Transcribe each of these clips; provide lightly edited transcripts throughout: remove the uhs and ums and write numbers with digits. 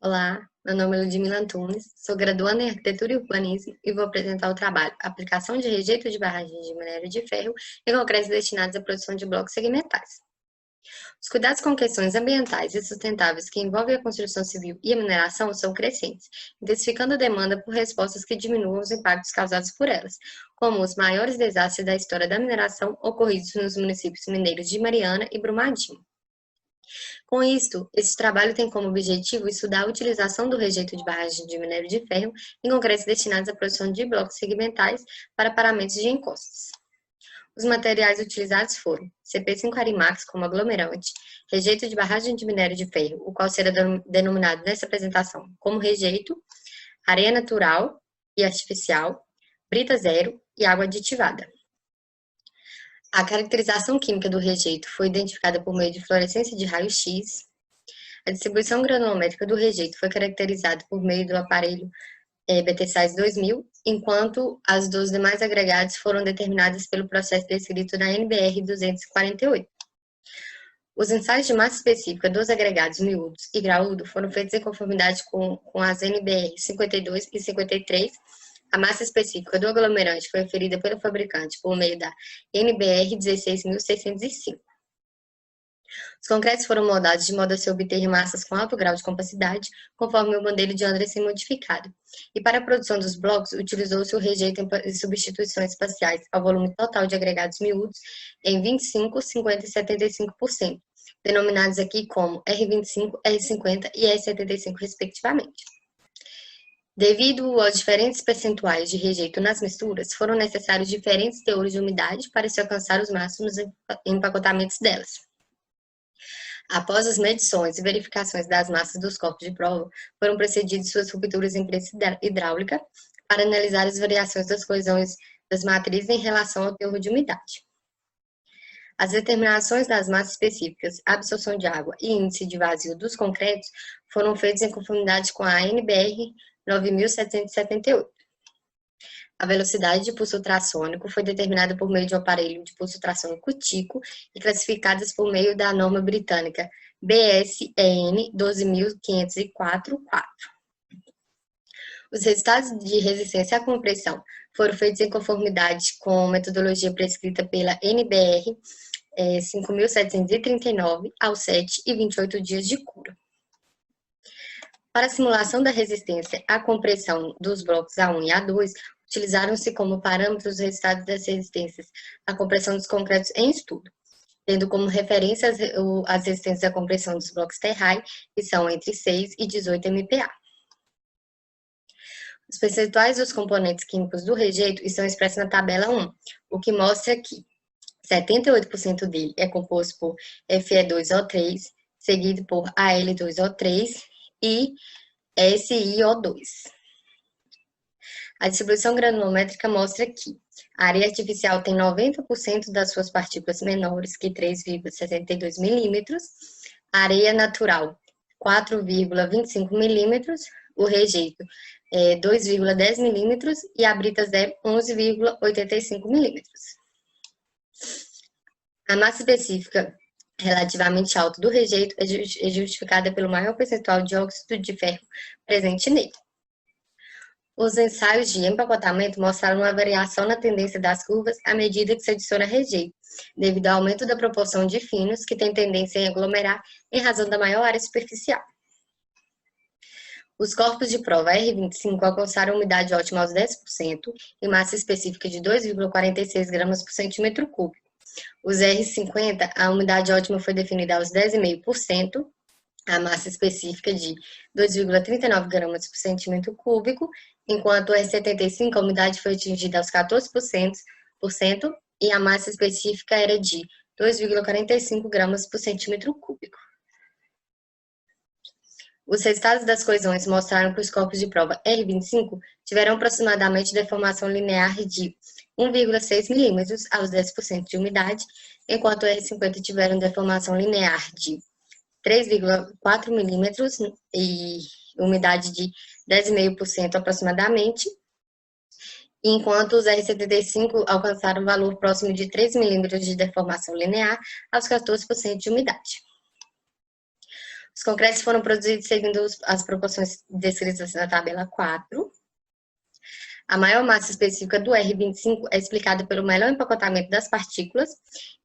Olá, meu nome é Ludmila Antunes, sou graduanda em Arquitetura e Urbanismo e vou apresentar o trabalho Aplicação de Rejeito de Barragens de Minério de Ferro em concretos destinados à produção de blocos segmentais. Os cuidados com questões ambientais e sustentáveis que envolvem a construção civil e a mineração são crescentes, intensificando a demanda por respostas que diminuam os impactos causados por elas, como os maiores desastres da história da mineração ocorridos nos municípios mineiros de Mariana e Brumadinho. Com isto, esse trabalho tem como objetivo estudar a utilização do rejeito de barragem de minério de ferro em concretos destinados à produção de blocos segmentais para paramentos de encostas. Os materiais utilizados foram CP5 Arimax como aglomerante, rejeito de barragem de minério de ferro, o qual será denominado nessa apresentação como rejeito, areia natural e artificial, brita zero e água aditivada. A caracterização química do rejeito foi identificada por meio de fluorescência de raio-x. A distribuição granulométrica do rejeito foi caracterizada por meio do aparelho BT-SAIS 2000, enquanto as dos demais agregados foram determinadas pelo processo descrito na NBR 248. Os ensaios de massa específica dos agregados miúdos e graúdo foram feitos em conformidade com as NBR 52 e 53. A massa específica do aglomerante foi aferida pelo fabricante por meio da NBR 16.605. Os concretos foram moldados de modo a se obter massas com alto grau de compacidade, conforme o modelo de Anderson modificado. E para a produção dos blocos, utilizou-se o rejeito em substituições parciais ao volume total de agregados miúdos em 25, 50 e 75%, denominados aqui como R25, R50 e R75, respectivamente. Devido aos diferentes percentuais de rejeito nas misturas, foram necessários diferentes teores de umidade para se alcançar os máximos empacotamentos delas. Após as medições e verificações das massas dos corpos de prova, foram procedidas suas rupturas em prensa hidráulica para analisar as variações das coesões das matrizes em relação ao teor de umidade. As determinações das massas específicas, absorção de água e índice de vazio dos concretos foram feitos em conformidade com a NBR 9.778. A velocidade de pulso ultrassônico foi determinada por meio de um aparelho de pulso ultrassônico TICO e classificadas por meio da norma britânica BSEN 12.504-4. Os resultados de resistência à compressão foram feitos em conformidade com a metodologia prescrita pela NBR 5.739 aos 7 e 28 dias de cura. Para a simulação da resistência à compressão dos blocos A1 e A2, utilizaram-se como parâmetros os resultados das resistências à compressão dos concretos em estudo, tendo como referência as resistências à compressão dos blocos terrai, que são entre 6 e 18 MPa. Os percentuais dos componentes químicos do rejeito estão expressos na tabela 1, o que mostra que 78% dele é composto por Fe2O3, seguido por Al2O3 e SiO2. A distribuição granulométrica mostra que a areia artificial tem 90% das suas partículas menores que 3,72 milímetros, a areia natural 4,25 milímetros, o rejeito 2,10 milímetros e a brita zero 11,85 milímetros. A massa específica relativamente alta do rejeito é justificada pelo maior percentual de óxido de ferro presente nele. Os ensaios de empacotamento mostraram uma variação na tendência das curvas à medida que se adiciona rejeito, devido ao aumento da proporção de finos, que tem tendência em aglomerar em razão da maior área superficial. Os corpos de prova R25 alcançaram umidade ótima aos 10% e massa específica de 2,46 gramas por centímetro cúbico. Os R50, a umidade ótima foi definida aos 10,5%, a massa específica de 2,39 gramas por centímetro cúbico, enquanto o R75, a umidade foi atingida aos 14% e a massa específica era de 2,45 gramas por centímetro cúbico. Os resultados das coesões mostraram que os corpos de prova R25 tiveram aproximadamente deformação linear de 1,6 milímetros aos 10% de umidade, enquanto o R50 tiveram deformação linear de 3,4 milímetros e umidade de 10,5% aproximadamente, enquanto os R75 alcançaram um valor próximo de 3 milímetros de deformação linear aos 14% de umidade. Os concretos foram produzidos seguindo as proporções descritas na tabela 4. A maior massa específica do R25 é explicada pelo melhor empacotamento das partículas,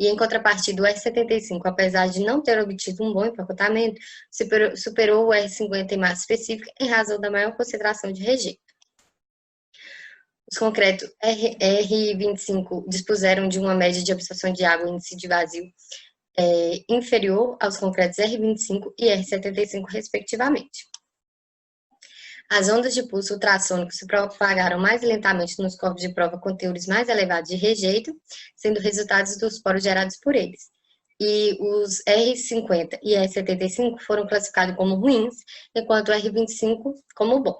e em contrapartida, o R75, apesar de não ter obtido um bom empacotamento, superou o R50 em massa específica em razão da maior concentração de rejeito. Os concretos R25 dispuseram de uma média de absorção de água e índice de vazio inferior aos concretos R25 e R75, respectivamente. As ondas de pulso ultrassônico se propagaram mais lentamente nos corpos de prova com teores mais elevados de rejeito, sendo resultados dos poros gerados por eles. E os R50 e R75 foram classificados como ruins, enquanto o R25 como bom.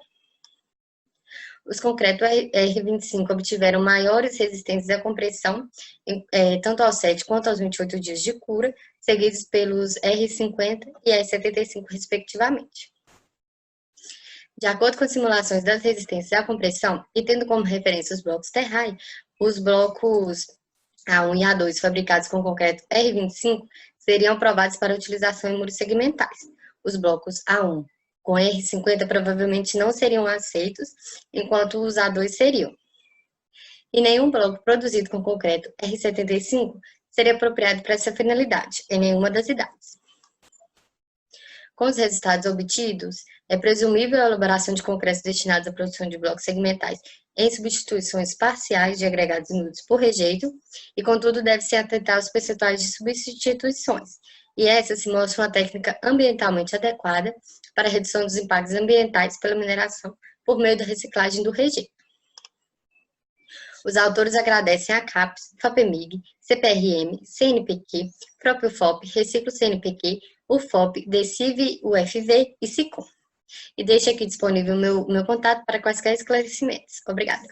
Os concretos R25 obtiveram maiores resistências à compressão, tanto aos 7 quanto aos 28 dias de cura, seguidos pelos R50 e R75, respectivamente. De acordo com as simulações das resistências à compressão, e tendo como referência os blocos Terrae, os blocos A1 e A2 fabricados com concreto R25 seriam aprovados para utilização em muros segmentais. Os blocos A1 com R50 provavelmente não seriam aceitos, enquanto os A2 seriam. E nenhum bloco produzido com concreto R75 seria apropriado para essa finalidade, em nenhuma das idades. Com os resultados obtidos, é presumível a elaboração de concretos destinados à produção de blocos segmentais em substituições parciais de agregados miúdos por rejeito, e contudo deve-se atentar aos percentuais de substituições, e essa se mostra uma técnica ambientalmente adequada para a redução dos impactos ambientais pela mineração por meio da reciclagem do rejeito. Os autores agradecem a CAPES, FAPEMIG, CPRM, CNPq, próprio FOP, Reciclo CNPq, UFOP, DECIV, UFV e SICOM. E deixo aqui disponível o meu contato para quaisquer esclarecimentos. Obrigada.